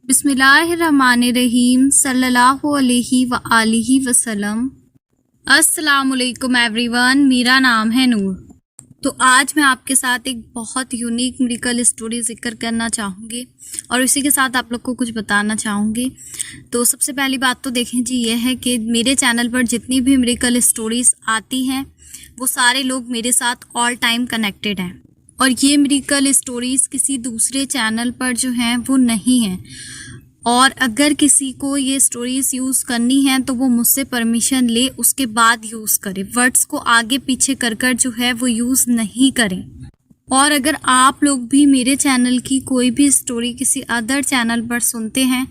बिस्मिल्लाहिर्रहमानिर्रहीम सल्लल्लाहु अलैहि व आलिहि वसल्लम। अस्सलामुअलैकुम एवरीवन, मेरा नाम है नूर। तो आज मैं आपके साथ एक बहुत यूनिक मिरेकल स्टोरी जिक्र करना चाहूँगी और इसी के साथ आप लोग को कुछ बताना चाहूँगी। तो सबसे पहली बात तो देखें जी ये है कि मेरे चैनल पर जितनी भी मिरेकल स्टोरीज़ आती हैं वो सारे लोग मेरे साथ ऑल टाइम कनेक्टेड हैं और ये मिरेकल स्टोरीज़ किसी दूसरे चैनल पर जो हैं वो नहीं हैं। और अगर किसी को ये स्टोरीज़ यूज़ करनी है तो वो मुझसे परमिशन ले, उसके बाद यूज़ करे। वर्ड्स को आगे पीछे कर कर जो है वो यूज़ नहीं करें। और अगर आप लोग भी मेरे चैनल की कोई भी स्टोरी किसी अदर चैनल पर सुनते हैं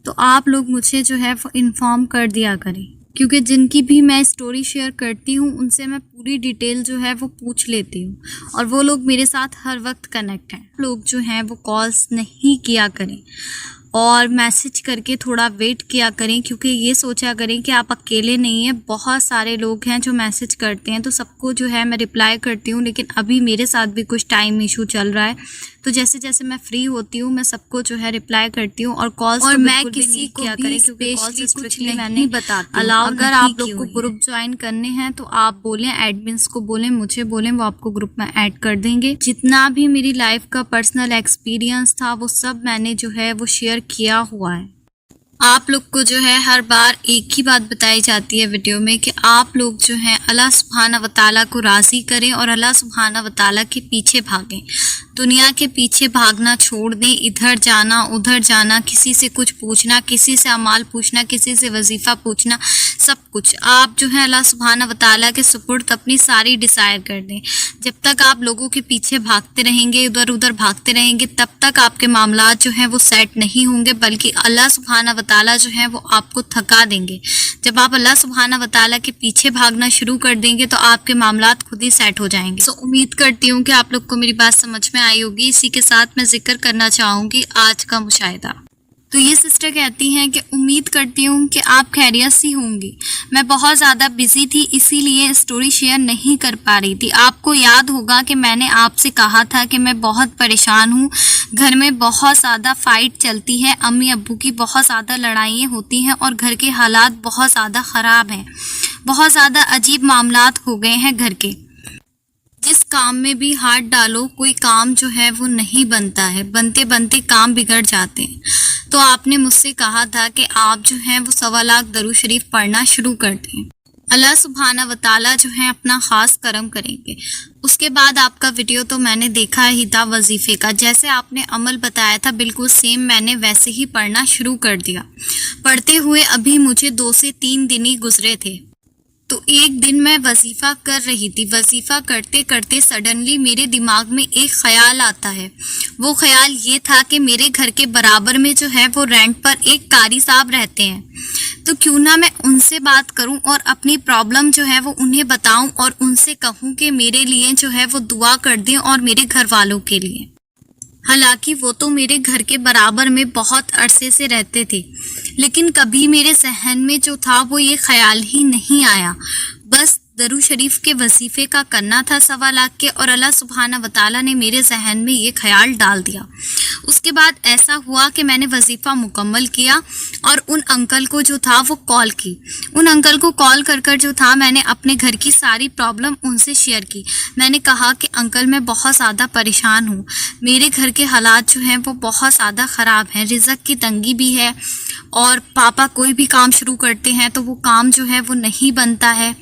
तो आप लोग मुझे जो है वो इन्फॉर्म कर दिया करें, क्योंकि जिनकी भी मैं स्टोरी शेयर करती हूँ उनसे मैं पूरी डिटेल जो है वो पूछ लेती हूँ और वो लोग मेरे साथ हर वक्त कनेक्ट हैं। लोग जो हैं वो कॉल्स नहीं किया करें और मैसेज करके थोड़ा वेट किया करें, क्योंकि ये सोचा करें कि आप अकेले नहीं हैं, बहुत सारे लोग हैं जो मैसेज करते हैं। तो सबको जो है मैं रिप्लाई करती हूँ, लेकिन अभी मेरे साथ भी कुछ टाइम इशू चल रहा है। तो जैसे जैसे मैं फ्री होती हूँ मैं सबको जो है रिप्लाई करती हूँ और कॉल्स और तो मैं किसी को क्या करें, क्योंकि कॉल्स कुछ मैंने बताती हूँ। अगर आप लोग को ग्रुप ज्वाइन करने हैं तो आप बोलें, एडमिन्स को बोलें, मुझे बोलें, वो आपको ग्रुप में ऐड कर देंगे। जितना भी मेरी लाइफ का पर्सनल एक्सपीरियंस था वो सब मैंने जो है वो शेयर किया हुआ है। आप लोग को जो है हर बार एक ही बात बताई जाती है वीडियो में कि आप लोग जो हैं अल्लाह सुब्हाना व तआला को राज़ी करें और अल्लाह सुब्हाना व तआला के पीछे भागें। दुनिया के पीछे भागना छोड़ दें, इधर जाना उधर जाना, किसी से कुछ पूछना, किसी से अमाल पूछना, किसी से वजीफ़ा पूछना, सब कुछ आप जो है अल्लाह सुब्हाना व तआला के सुपुर्द अपनी सारी डिसायर कर दें। जब तक आप लोगों के पीछे भागते रहेंगे, इधर उधर भागते रहेंगे, तब तक आपके मामलात जो हैं वो सेट नहीं होंगे, बल्कि अल्लाह सुब्हाना व तआला जो है वो आपको थका देंगे। जब आप अल्लाह सुब्हाना व तआला के पीछे भागना शुरू कर देंगे तो आपके मामलात खुद ही सेट हो जाएंगे। तो उम्मीद करती हूँ कि आप लोग को मेरी बात समझ में आई होगी। इसी के साथ मैं जिक्र करना चाहूँगी आज का मुशाहिदा। तो ये सिस्टर कहती हैं कि उम्मीद करती हूँ कि आप खैरियत सी होंगी। मैं बहुत ज़्यादा बिजी थी इसीलिए स्टोरी शेयर नहीं कर पा रही थी। आपको याद होगा कि मैंने आपसे कहा था कि मैं बहुत परेशान हूँ, घर में बहुत ज़्यादा फ़ाइट चलती है, अम्मी अब्बू की बहुत ज़्यादा लड़ाइयाँ होती हैं और घर के हालात बहुत ज़्यादा ख़राब हैं। बहुत ज़्यादा अजीब मामलात हो गए हैं घर के। जिस काम में भी हाथ डालो कोई काम जो है वो नहीं बनता है, बनते बनते काम बिगड़ जाते हैं। तो आपने मुझसे कहा था कि आप जो हैं वो 1.25 लाख दरूद शरीफ पढ़ना शुरू कर दें। अल्लाह सुब्हाना व तआला जो है अपना ख़ास करम करेंगे। उसके बाद आपका वीडियो तो मैंने देखा ही था वजीफ़े का, जैसे आपने अमल बताया था बिल्कुल सेम मैंने वैसे ही पढ़ना शुरू कर दिया। पढ़ते हुए अभी मुझे 2 से 3 दिन ही गुजरे थे। तो एक दिन मैं वजीफ़ा कर रही थी, वजीफ़ा करते करते सडनली मेरे दिमाग में एक ख़याल आता है। वो ख़याल ये था कि मेरे घर के बराबर में जो है वो रेंट पर एक कारी साहब रहते हैं, तो क्यों ना मैं उनसे बात करूं और अपनी प्रॉब्लम जो है वो उन्हें बताऊं और उनसे कहूं कि मेरे लिए जो है वो दुआ कर दें और मेरे घर वालों के लिए। हालांकि वो तो मेरे घर के बराबर में बहुत अरसे से रहते थे, लेकिन कभी मेरे जहन में जो था वो ये ख्याल ही नहीं आया। बस दरूद शरीफ के वजीफ़े का करना था 1.25 लाख के, और अल्लाह सुब्हाना व तआला ने मेरे जहन में ये ख्याल डाल दिया। उसके बाद ऐसा हुआ कि मैंने वजीफ़ा मुकम्मल किया और उन अंकल को जो था वो कॉल की। उन अंकल को कॉल कर कर जो था मैंने अपने घर की सारी प्रॉब्लम उनसे शेयर की। मैंने कहा कि अंकल मैं बहुत ज़्यादा परेशान हूँ, मेरे घर के हालात जो हैं वो बहुत ज़्यादा ख़राब हैं, रिज़्क़ की तंगी भी है और पापा कोई भी काम शुरू करते हैं तो वो काम जो है वो नहीं बनता है,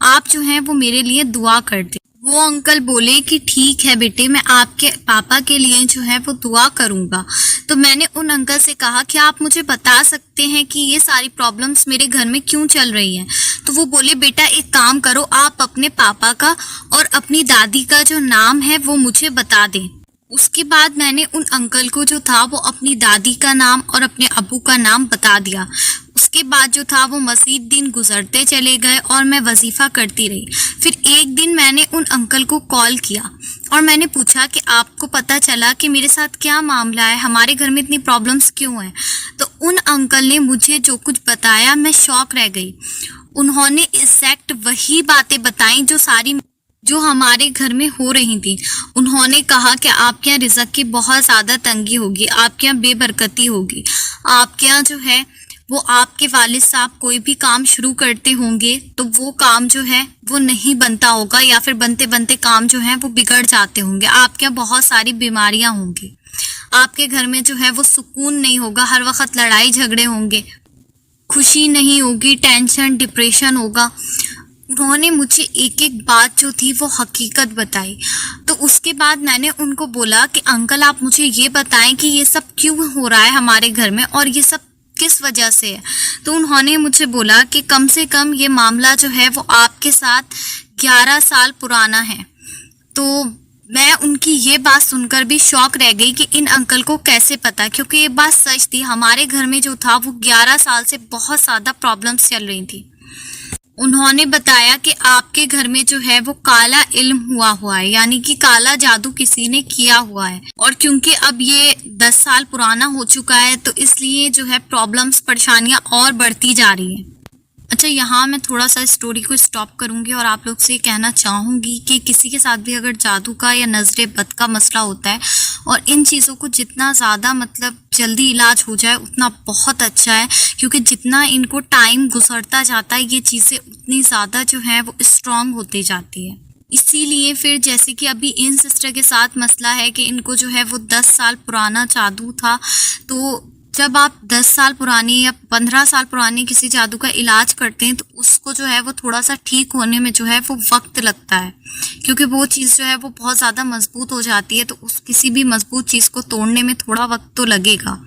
आप जो हैं वो मेरे लिए दुआ कर दें। वो अंकल बोले कि ठीक है बेटे, मैं आपके पापा के लिए जो है वो दुआ करूँगा। तो मैंने उन अंकल से कहा कि आप मुझे बता सकते हैं कि ये सारी प्रॉब्लम्स मेरे घर में क्यों चल रही हैं। तो वो बोले बेटा एक काम करो, आप अपने पापा का और अपनी दादी का जो नाम है वो मुझे बता दें। उसके बाद मैंने उन अंकल को जो था वो अपनी दादी का नाम और अपने अब्बू का नाम बता दिया। उसके बाद जो था वो मज़ीद दिन गुजरते चले गए और मैं वजीफ़ा करती रही। फिर एक दिन मैंने उन अंकल को कॉल किया और मैंने पूछा कि आपको पता चला कि मेरे साथ क्या मामला है, हमारे घर में इतनी प्रॉब्लम्स क्यों हैं। तो उन अंकल ने मुझे जो कुछ बताया मैं शॉक रह गई। उन्होंने एग्जैक्ट वही बातें बताई जो सारी जो हमारे घर में हो रही थी। उन्होंने कहा कि आपके यहाँ रिज़्क की बहुत ज़्यादा तंगी होगी, आपके यहाँ बेबरकती होगी, आपके यहाँ जो है वो आपके वालिद साहब कोई भी काम शुरू करते होंगे तो वो काम जो है वो नहीं बनता होगा, या फिर बनते बनते काम जो है वो बिगड़ जाते होंगे। आपके यहाँ बहुत सारी बीमारियां होंगी, आपके घर में जो है वो सुकून नहीं होगा, हर वक्त लड़ाई झगड़े होंगे, खुशी नहीं होगी, टेंशन डिप्रेशन होगा। उन्होंने मुझे एक एक बात जो थी वो हकीकत बताई। तो उसके बाद मैंने उनको बोला कि अंकल आप मुझे ये बताएं कि ये सब क्यों हो रहा है हमारे घर में और ये सब किस वजह से है। तो उन्होंने मुझे बोला कि कम से कम ये मामला जो है वो आपके साथ 11 साल पुराना है। तो मैं उनकी ये बात सुनकर भी शॉक रह गई कि इन अंकल को कैसे पता, क्योंकि ये बात सच थी। हमारे घर में जो था वो 11 साल से बहुत ज़्यादा प्रॉब्लम्स चल रही थी। उन्होंने बताया कि आपके घर में जो है वो काला इल्म हुआ है, यानी कि काला जादू किसी ने किया हुआ है। और क्योंकि अब ये 10 साल पुराना हो चुका है तो इसलिए जो है प्रॉब्लम्स परेशानियां और बढ़ती जा रही हैं। अच्छा, यहाँ मैं थोड़ा सा स्टोरी को स्टॉप करूंगी और आप लोग से ये कहना चाहूँगी कि किसी के साथ भी अगर जादू का या नजर बद का मसला होता है और इन चीज़ों को जितना ज़्यादा मतलब जल्दी इलाज हो जाए उतना बहुत अच्छा है, क्योंकि जितना इनको टाइम गुजरता जाता है ये चीज़ें उतनी ज़्यादा जो है वो स्ट्रांग होती जाती है। इसीलिए फिर जैसे कि अभी इन सिस्टर के साथ मसला है कि इनको जो है वो 10 साल पुराना जादू था। तो जब आप 10 साल पुरानी या 15 साल पुरानी किसी जादू का इलाज करते हैं तो उसको जो है वो थोड़ा सा ठीक होने में जो है वो वक्त लगता है, क्योंकि वो चीज़ जो है वो बहुत ज़्यादा मजबूत हो जाती है। तो उस किसी भी मजबूत चीज़ को तोड़ने में थोड़ा वक्त तो लगेगा।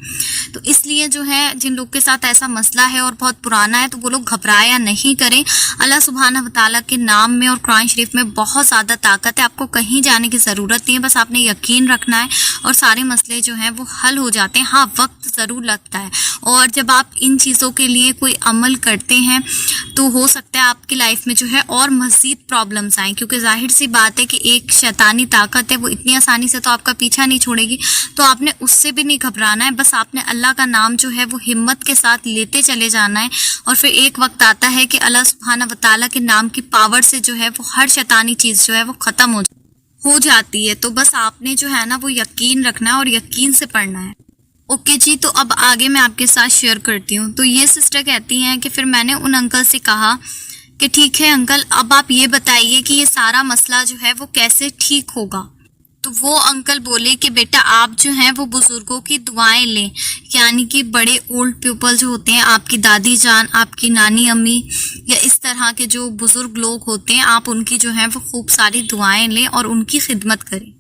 तो इसलिए जो है जिन लोग के साथ ऐसा मसला है और बहुत पुराना है तो वो लोग घबराया नहीं करें। अल्लाह सुब्हानहू व तआला के नाम में और कुरान शरीफ में बहुत ज़्यादा ताकत है। आपको कहीं जाने की ज़रूरत नहीं है, बस आपने यकीन रखना है और सारे मसले जो हैं वो हल हो जाते हैं। हाँ, वक्त ज़रूर लगता है, और जब आप इन चीज़ों के लिए कोई अमल करते हैं तो हो सकता है आपकी लाइफ में जो है और मज़ीद प्रॉब्लम्स आएँ, क्योंकि जाहिर सी बात है कि एक शैतानी ताकत है वो इतनी आसानी से तो आपका पीछा नहीं छोड़ेगी। तो आपने उससे भी नहीं घबराना है, बस आपने अल्लाह का नाम जो है वो हिम्मत के साथ लेते चले जाना है। और फिर एक वक्त आता है कि अल्लाह सुब्हानहू व तआला के नाम की पावर से जो है वो हर शैतानी चीज़ जो है वो ख़त्म हो जाती है। तो बस आपने जो है ना वो यकीन रखना है और यकीन से पढ़ना है। ओके जी, तो अब आगे मैं आपके साथ शेयर करती हूँ। तो ये सिस्टर कहती हैं कि फिर मैंने उन अंकल से कहा कि ठीक है अंकल, अब आप ये बताइए कि ये सारा मसला जो है वो कैसे ठीक होगा। तो वो अंकल बोले कि बेटा आप जो हैं वो बुज़ुर्गों की दुआएं लें, यानी कि बड़े ओल्ड पीपल जो होते हैं, आपकी दादी जान, आपकी नानी अम्मी या इस तरह के जो बुज़ुर्ग लोग होते हैं, आप उनकी जो है वो खूब सारी दुआएं लें और उनकी खिदमत करें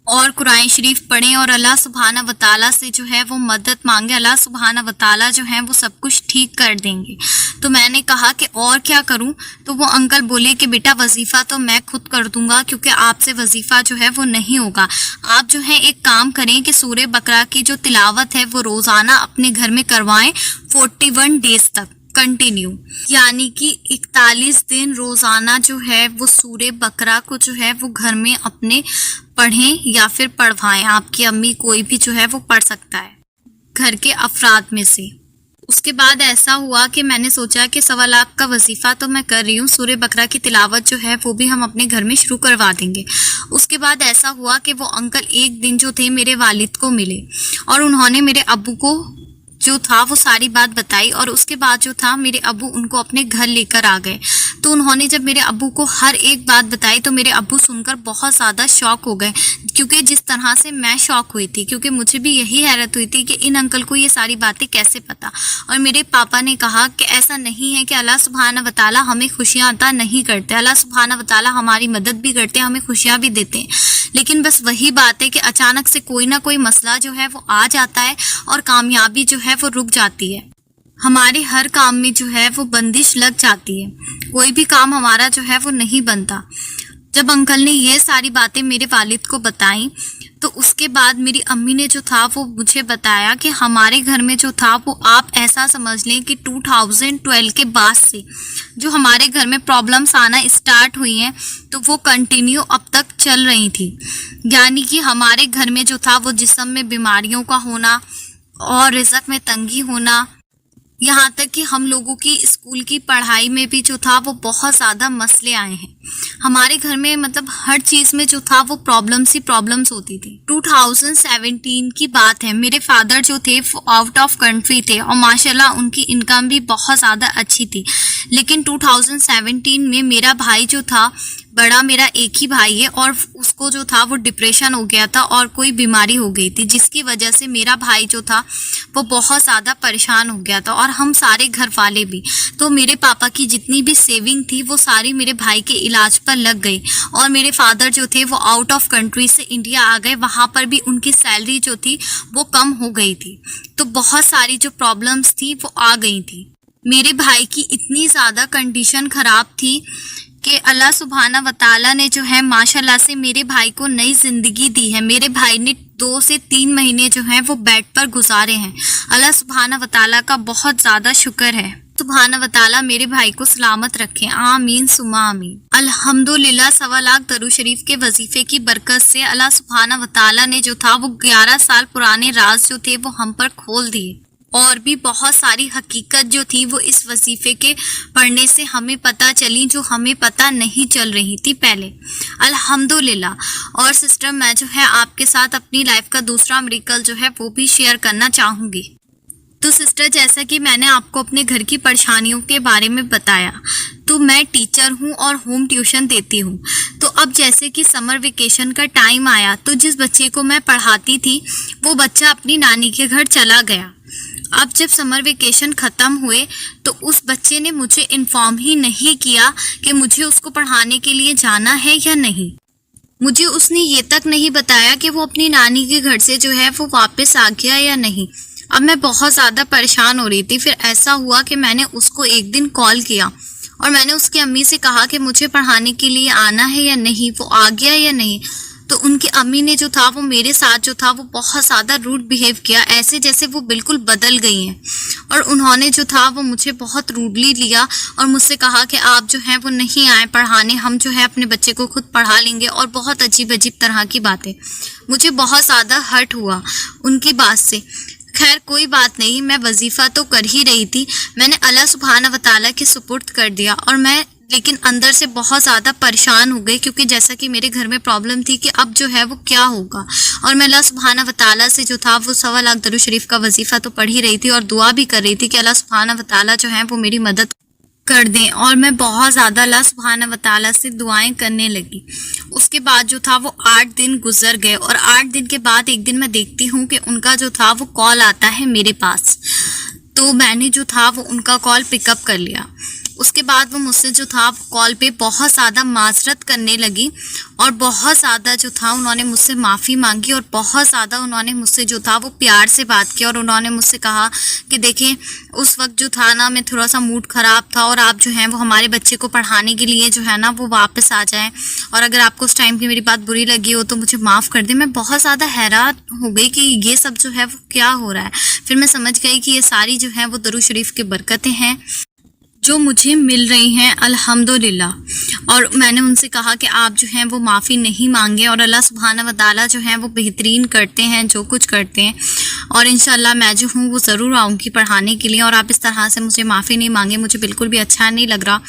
और कुरान शरीफ पढ़ें और अल्लाह सुब्हाना व तआला से जो है वो मदद मांगे। अल्लाह सुब्हाना व तआला जो है वो सब कुछ ठीक कर देंगे। तो मैंने कहा कि और क्या करूं? तो वो अंकल बोले कि बेटा वजीफ़ा तो मैं खुद कर दूंगा, क्योंकि आपसे वजीफ़ा जो है वो नहीं होगा। आप जो है एक काम करें कि सूरह बकरा की जो तिलावत है वो रोज़ाना अपने घर में करवाएं 41 डेज तक कंटिन्यू, यानी कि 41 दिन रोज़ाना जो है वो सूरह बकरा को जो है वो घर में अपने पढ़ें या फिर पढ़वाएं। आपकी अम्मी कोई भी जो है वो पढ़ सकता है घर के अफराद में से। उसके बाद ऐसा हुआ कि मैंने सोचा कि 1.25 लाख का वजीफ़ा तो मैं कर रही हूँ, सूरह बकरा की तिलावत जो है वो भी हम अपने घर में शुरू करवा देंगे। उसके बाद ऐसा हुआ कि वो अंकल एक दिन जो थे मेरे वालिद को मिले और उन्होंने मेरे अब्बू को जो था वो सारी बात बताई, और उसके बाद जो था मेरे अब्बू उनको अपने घर लेकर आ गए। तो उन्होंने जब मेरे अब्बू को हर एक बात बताई तो मेरे अब्बू सुनकर बहुत ज़्यादा शॉक हो गए, क्योंकि जिस तरह से मैं शॉक हुई थी, क्योंकि मुझे भी यही हैरत हुई थी कि इन अंकल को ये सारी बातें कैसे पता। और मेरे पापा ने कहा कि ऐसा नहीं है कि अल्लाह सुब्हाना व तआला हमें खुशियाँ अता नहीं करते, अल्लाह सुब्हाना व तआला हमारी मदद भी करते हैं, हमें खुशियाँ भी देते हैं, लेकिन बस वही बात है कि अचानक से कोई ना कोई मसला जो है वो आ जाता है और कामयाबी जो है वो रुक जाती है। हमारे हर काम में जो है वो बंदिश लग जाती है, कोई भी काम हमारा जो है वो नहीं बनता। जब अंकल ने ये सारी बातें मेरे वालिद को बताई तो उसके बाद मेरी अम्मी ने जो था वो मुझे बताया कि हमारे घर में जो था वो आप ऐसा समझ लें कि 2012 के बाद से जो हमारे घर में प्रॉब्लम्स आना स्टार्ट हुई हैं तो वो कंटिन्यू अब तक चल रही थी। यानी कि हमारे घर में जो था वो जिस्म में बीमारियों का होना और रिज़्क में तंगी होना यहाँ तक कि हम लोगों की स्कूल की पढ़ाई में भी जो था वो बहुत ज़्यादा मसले आए हैं। हमारे घर में मतलब हर चीज़ में जो था वो प्रॉब्लम्स ही प्रॉब्लम्स होती थी। 2017 की बात है, मेरे फादर जो थे वो आउट ऑफ कंट्री थे और माशाल्लाह उनकी इनकम भी बहुत ज़्यादा अच्छी थी। लेकिन 2017 में मेरा भाई जो था, बड़ा मेरा एक ही भाई है, और उसको जो था वो डिप्रेशन हो गया था और कोई बीमारी हो गई थी, जिसकी वजह से मेरा भाई जो था वो बहुत ज़्यादा परेशान हो गया था और हम सारे घर वाले भी। तो मेरे पापा की जितनी भी सेविंग थी वो सारी मेरे भाई के इलाज पर लग गई और मेरे फादर जो थे वो आउट ऑफ कंट्री से इंडिया आ गए। वहाँ पर भी उनकी सैलरी जो थी वो कम हो गई थी, तो बहुत सारी जो प्रॉब्लम्स थी वो आ गई थी। मेरे भाई की इतनी ज़्यादा कंडीशन ख़राब थी कि अल्लाह सुब्हाना व तआला ने जो है माशाल्लाह से मेरे भाई को नई ज़िंदगी दी है। मेरे भाई ने 2 से 3 महीने जो हैं वो बेड पर गुजारे हैं। अल्लाह सुब्हाना व तआला का बहुत ज़्यादा शुक्र है। सुब्हाना व तआला मेरे भाई को सलामत रखें, आमीन सुमा आमीन। अल्हम्दुलिल्लाह 1.25 लाख दरूद शरीफ के वजीफे की बरकत से अल्लाह सुब्हाना व तआला ने जो था वो 11 साल पुराने राज जो थे वो हम पर खोल दिए और भी बहुत सारी हकीकत जो थी वो इस वजीफे के पढ़ने से हमें पता चली, जो हमें पता नहीं चल रही थी पहले, अल्हम्दुलिल्लाह। और सिस्टर, मैं जो है आपके साथ अपनी लाइफ का दूसरा मिरेकल जो है वो भी शेयर करना चाहूँगी। तो सिस्टर, जैसा कि मैंने आपको अपने घर की परेशानियों के बारे में बताया, तो मैं टीचर हूँ और होम ट्यूशन देती हूँ। तो अब जैसे कि समर वेकेशन का टाइम आया, तो जिस बच्चे को मैं पढ़ाती थी वो बच्चा अपनी नानी के घर चला गया। अब जब समर वेकेशन ख़त्म हुए तो उस बच्चे ने मुझे इन्फॉर्म ही नहीं किया कि मुझे उसको पढ़ाने के लिए जाना है या नहीं। मुझे उसने ये तक नहीं बताया कि वो अपनी नानी के घर से जो है वो वापस आ गया या नहीं। अब मैं बहुत ज़्यादा परेशान हो रही थी। फिर ऐसा हुआ कि मैंने उसको एक दिन कॉल किया और मैंने उसकी अम्मी से कहा कि मुझे पढ़ाने के लिए आना है या नहीं, वो आ गया या नहीं। तो उनकी अम्मी ने जो था वो मेरे साथ जो था वो बहुत ज़्यादा रूड बिहेव किया, ऐसे जैसे वो बिल्कुल बदल गई हैं। और उन्होंने जो था वो मुझे बहुत रूडली लिया और मुझसे कहा कि आप जो हैं वो नहीं आए पढ़ाने, हम जो है अपने बच्चे को खुद पढ़ा लेंगे, और बहुत अजीब अजीब तरह की बातें। मुझे बहुत ज़्यादा हर्ट हुआ उनकी बात से। खैर कोई बात नहीं, मैं वजीफ़ा तो कर ही रही थी, मैंने अल्लाह सुब्हाना व तआला के सुपुर्द कर दिया। और मैं लेकिन अंदर से बहुत ज़्यादा परेशान हो गई, क्योंकि जैसा कि मेरे घर में प्रॉब्लम थी कि अब जो है वो क्या होगा। और मैं अल्लाह सुब्हाना व तआला से जो था वो 1.25 लाख दरूद शरीफ का वजीफ़ा तो पढ़ ही रही थी और दुआ भी कर रही थी कि अल्लाह सुब्हाना व तआला जो है वो मेरी मदद कर दें। और मैं बहुत ज़्यादा अल्लाह सुब्हाना व तआला से दुआएं करने लगी। उसके बाद जो था वो 8 दिन गुजर गए और 8 दिन के बाद एक दिन मैं देखती हूँ कि उनका जो था वो कॉल आता है मेरे पास। तो मैंने जो था वो उनका कॉल पिकअप कर लिया। उसके बाद वो मुझसे जो था कॉल पे बहुत ज़्यादा माजरत करने लगी और बहुत ज़्यादा जो था उन्होंने मुझसे माफ़ी मांगी और बहुत ज़्यादा उन्होंने मुझसे जो था वो प्यार से बात किया। और उन्होंने मुझसे कहा कि देखें, उस वक्त जो था ना मैं थोड़ा सा मूड ख़राब था और आप जो हैं वो हमारे बच्चे को पढ़ाने के लिए जो है ना वो वापस आ जाएं, और अगर आपको उस टाइम की मेरी बात बुरी लगी हो तो मुझे माफ़ कर दें। मैं बहुत ज़्यादा हैरान हो गई कि ये सब जो है वो क्या हो रहा है। फिर मैं समझ गई कि ये सारी जो है वो दरूद शरीफ की बरकतें हैं जो मुझे मिल रही हैं, अल्हम्दुलिल्लाह। और मैंने उनसे कहा कि आप जो हैं वो माफ़ी नहीं मांगे और अल्लाह सुब्हाना व तआला जो हैं वो बेहतरीन करते हैं जो कुछ करते हैं, और इंशाल्लाह मैं जो हूँ वो ज़रूर आऊँगी पढ़ाने के लिए। और आप इस तरह से मुझे माफ़ी नहीं मांगे, मुझे बिल्कुल भी अच्छा नहीं लग रहा।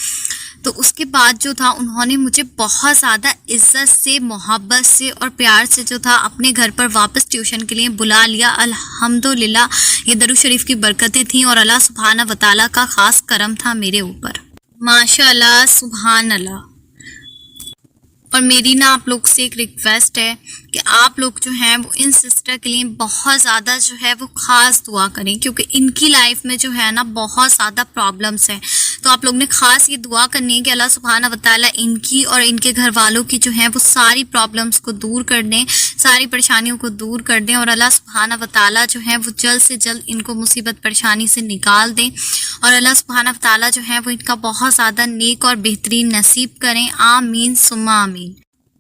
तो उसके बाद जो था उन्होंने मुझे बहुत ज़्यादा इज़्ज़त से, मोहब्बत से और प्यार से जो था अपने घर पर वापस ट्यूशन के लिए बुला लिया। अल्हम्दुलिल्लाह, ये दरूद शरीफ की बरकतें थीं और अल्लाह सुब्हाना व तआला का ख़ास करम था मेरे ऊपर। माशाअल्लाह, सुभान अल्लाह। और मेरी ना आप लोग से एक रिक्वेस्ट है कि आप लोग जो हैं वो इन सिस्टर के लिए बहुत ज़्यादा जो है वो ख़ास दुआ करें, क्योंकि इनकी लाइफ में जो है ना बहुत ज़्यादा प्रॉब्लम्स हैं। तो आप लोग ने ख़ास ये दुआ करनी है कि अल्लाह सुब्हाना व तआला इनकी और इनके घर वालों की जो है वो सारी प्रॉब्लम्स को दूर कर दें, सारी परेशानियों को दूर कर दें, और अल्लाह सुब्हाना व तआला जो है वो जल्द से जल्द इनको मुसीबत परेशानी से निकाल दें, और अल्लाह सुब्हाना व तआला जो है वो इनका बहुत ज़्यादा नेक और बेहतरीन नसीब करें, आमीन सुम्मा आमीन।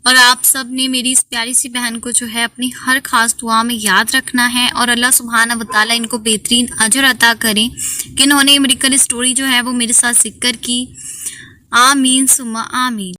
और आप सब ने मेरी इस प्यारी सी बहन को जो है अपनी हर ख़ास दुआ में याद रखना है, और अल्लाह सुब्हाना व तआला इनको बेहतरीन अजर अता करें कि इन्होंने मिरेकल स्टोरी जो है वो मेरे साथ जिक्र की, आमीन सुम्मा आमीन।